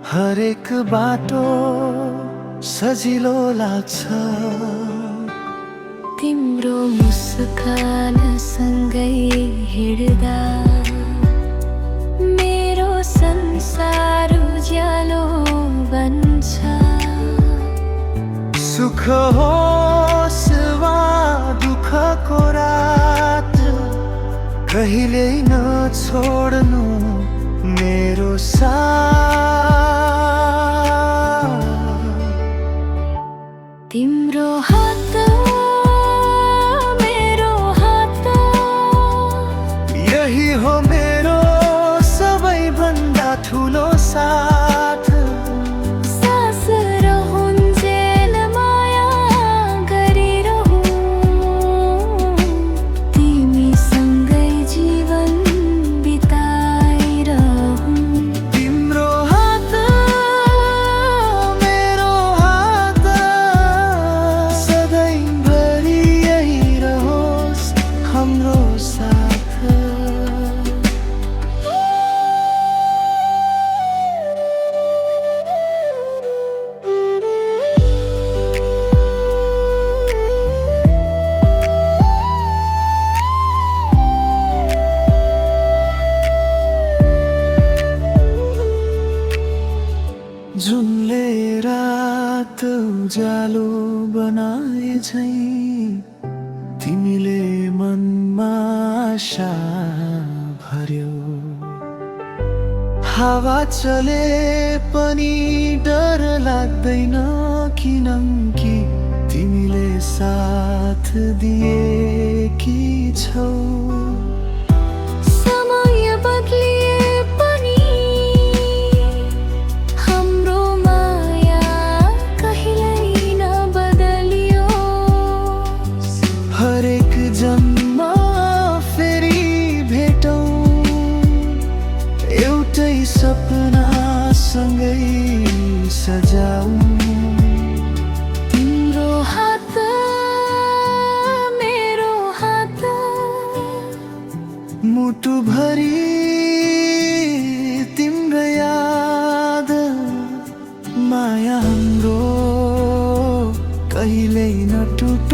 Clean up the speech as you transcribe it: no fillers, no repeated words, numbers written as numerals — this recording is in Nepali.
हरेक बाटो सजिलो लाग्छ तिम्रो मुस्कान सँगै हिँड्दा मेरो संसार उज्यालो बन्छ। सुख होस् वा दुःखको रात कहिल्यै नछोड्नु मेरो साथ। तिम्रो हात मेरो हात, यही हो मेरो सबैभन्दा ठुलो साथ। सास रहन्जेल माया गरिरहँ, तिमीसँगै जीवन बिताइरहँ। तिम्रो हात मेरो हात, सधैँभरि यही रहोस् हाम्रो साथ। जुनले रात उज्यालो बनाए झैं तिमीले मनमा आशा भर्यो। हावा चले पनि डर लाग्दैन किनकि तिमीले साथ दिएकी छौ। समय बदलिए पनि हाम्रो माया कहिल्यै नबदलियो। हरेक जन्म फेरि भेटौँ, एउटै सपना सँगै सजाऊँ। तिम्रो हात मेरो हात, मुटुभरि तिम्रो याद, माया हाम्रो कहिल्यै नटुट